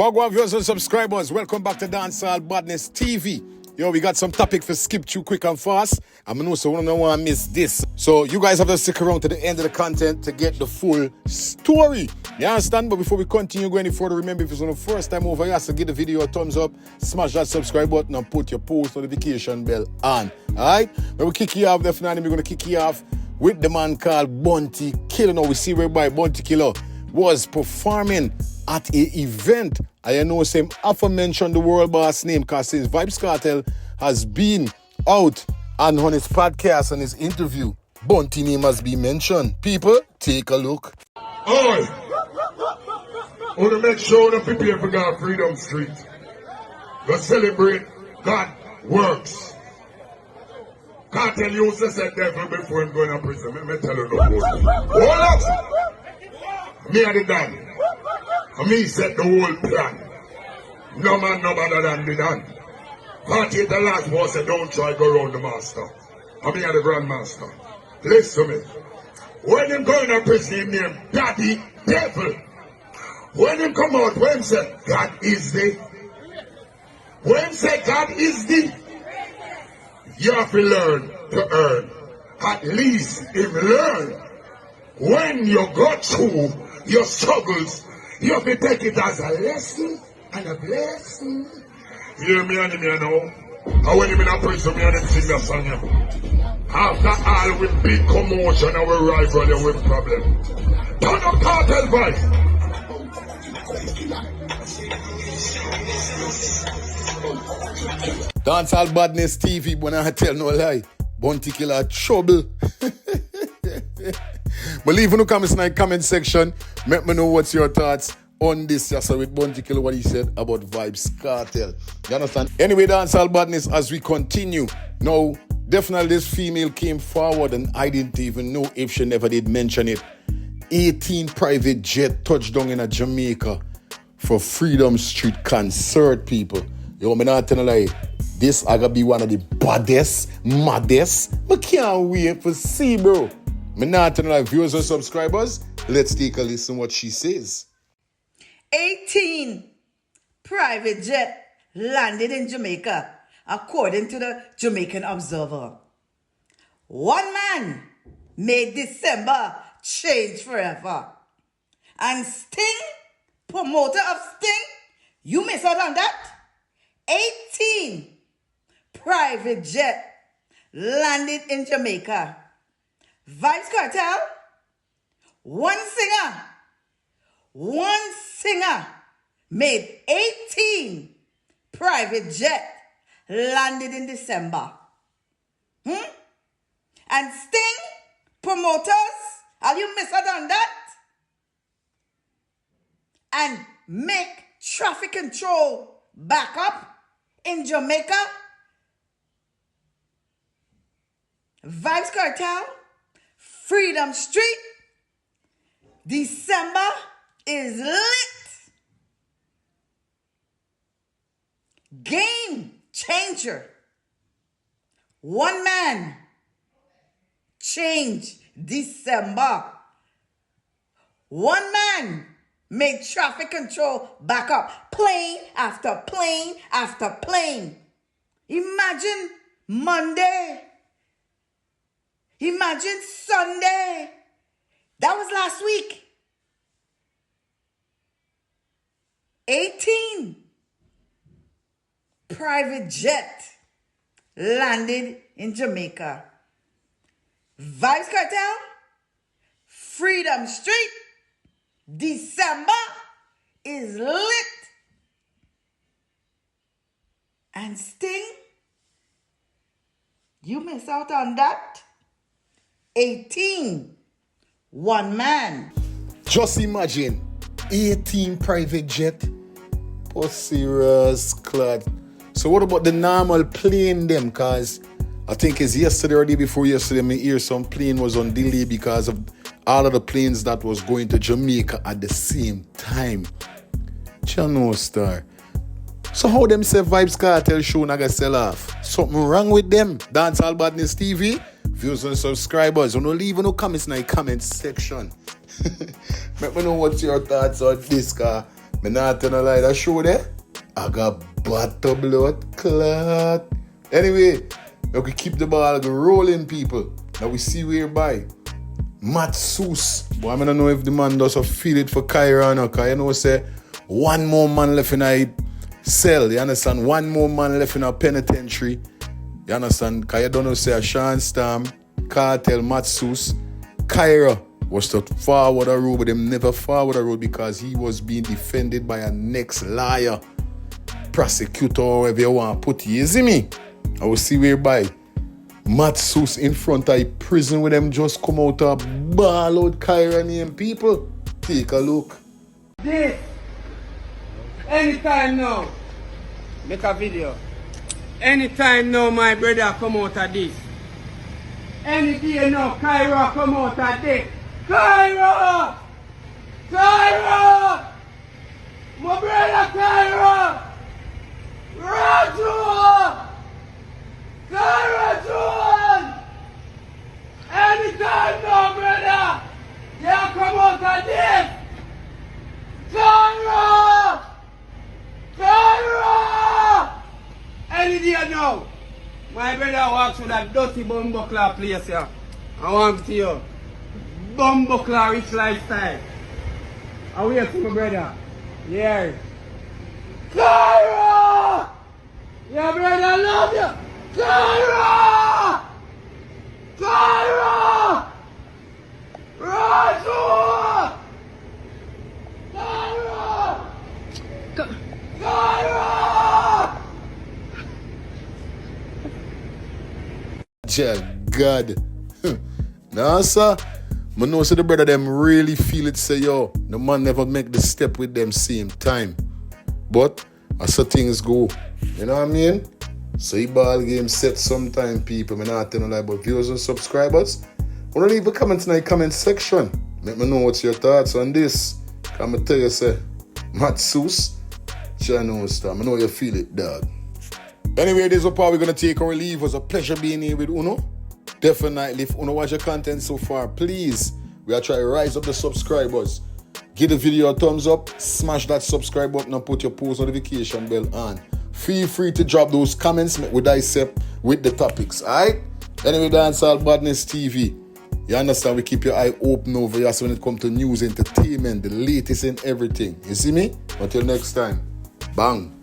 Wagwan viewers and subscribers, welcome back to Dancehall Badness TV. Yo, we got some topic for skip through quick and fast. I know so one don't want to miss this. So you guys have to stick around to the end of the content to get the full story. You understand? But before we continue going any further, remember if it's on the first time over here, so give the video a thumbs up, smash that subscribe button and put your post notification bell on. Alright? When we kick you off, definitely we're going to kick you off with the man called Bunty Killa. Now we see whereby Bunty Killa was performing at an event. I know same aforementioned the world boss name because since Vybz Kartel has been out and on his podcast and his interview, Bunty name has been mentioned. People, take a look. Oi! I want to make sure that people for God Freedom Street. Go celebrate God works. Kartel used to say devil before him going to prison. Let me tell you no more. Hold up! Me and the done. And me set the whole plan. No man no better than me done. Party the last boss said don't try go round the master. And me and the grandmaster. Listen to me. When him going to prison him name Daddy Devil. When him come out, when him say God is the. When him say God is the. You have to learn to earn. At least him learn. When you go through your struggles, you have to take it as a lesson and a blessing. You hear me and me now? And when you in a prison, me and them sing that song. After all, with big commotion and we rival with problem. Turn up Kartel voice. Dancehall Badness TV, when I tell no lie, Bunty Killa trouble. But leave in the comments in the comment section. Let me know what's your thoughts on this. Just with Bunty Killa, what he said about Vybz Kartel. You understand? Anyway, Dancehall Badness, as we continue. Now, definitely this female came forward and I didn't even know if she never did mention it. 18 private jet touched down in Jamaica for Freedom Street concert, people. Yo, me not telling you lie. This I gotta be one of the baddest, maddest. I can't wait to see, bro. Me not telling you lie, viewers and subscribers. Let's take a listen what she says. 18 private jet landed in Jamaica, according to the Jamaican Observer. One man made December change forever. And Sting, promoter of Sting, you miss out on that? 18 private jet landed in Jamaica. Vybz Kartel, one singer made 18 private jet landed in December. And Sting, promoters, are you miss out on that? And make traffic control back up in Jamaica. Vybz Kartel, Freedom Street, December is lit. Game changer. One man changed December. One man made traffic control back up. Plane after plane after plane. Imagine Monday. Imagine Sunday. That was last week. 18 private jet landed in Jamaica. Vybz Kartel, Freedom Street, December is lit. And Sting, you miss out on that. 18, one man. Just imagine, 18 private jet. Oh, serious, clad. So what about the normal plane them? Cause I think it's yesterday or day before yesterday, me hear some plane was on delay because of all of the planes that was going to Jamaica at the same time. Channel star. So how them say Vybz Kartel show naga sell off? Something wrong with them? Dancehall Badness TV, views and subscribers. Don't leave no comments in the comment section. Let me know what's your thoughts on this car. Me not tell no lie, that show there, I got butter blood clot. Anyway, we can keep the ball rolling, people. Now we see whereby Matt Seuss. But I don't know if the man does feel it for Kyra or not. Because you know, say, one more man left in a cell. You understand? One more man left in a penitentiary. You understand? Because you don't know, say, Sean Storm, Kartel, Matt Seuss, Kyra was to forward the road, but them never forward the road because he was being defended by a next liar, prosecutor, or whatever you want to put it. You see me? I will see whereby Matt Seuss in front of prison with them just come out of ball out Kyra name. People, take a look. This, anytime now, make a video. Anytime now, my brother come out of this. Any day now, Kyra come out of this. Kyra! Kyra! My brother Kyra! Raju! Kyra John! Anytime now, brother! Yeah, come out of this! Kyra! Kyra! Any day now, my brother walks with that dirty bumbuckler place here. I want to you. Bumbuckler rich lifestyle. I wait for my brother. Yeah. Kyra! Yeah, brother, I love you. Kyra! Kyra! Raju! Kyra! Kyra! God. Nah, sir. I know so the brother them really feel it, say, yo, the man never make the step with them same time. But as the things go, you know what I mean? So the ball game set sometime, people. I not telling no lie about viewers and subscribers. Wanna leave a comment in the comment section. Let me know what's your thoughts on this. I'ma tell you, say, Matt Seuss, channel star. I know you feel it, dog. Anyway, this is what we're gonna take our leave. It was a pleasure being here with Uno. Definitely, if Uno watch your content so far, please, we are trying to rise up the subscribers. Give the video a thumbs up, smash that subscribe button and put your post notification bell on. Feel free to drop those comments with dissect with the topics, alright? Anyway, Dancehall Badness TV. You understand, we keep your eye open over here so when it comes to news, entertainment, the latest and everything. You see me? Until next time, bang.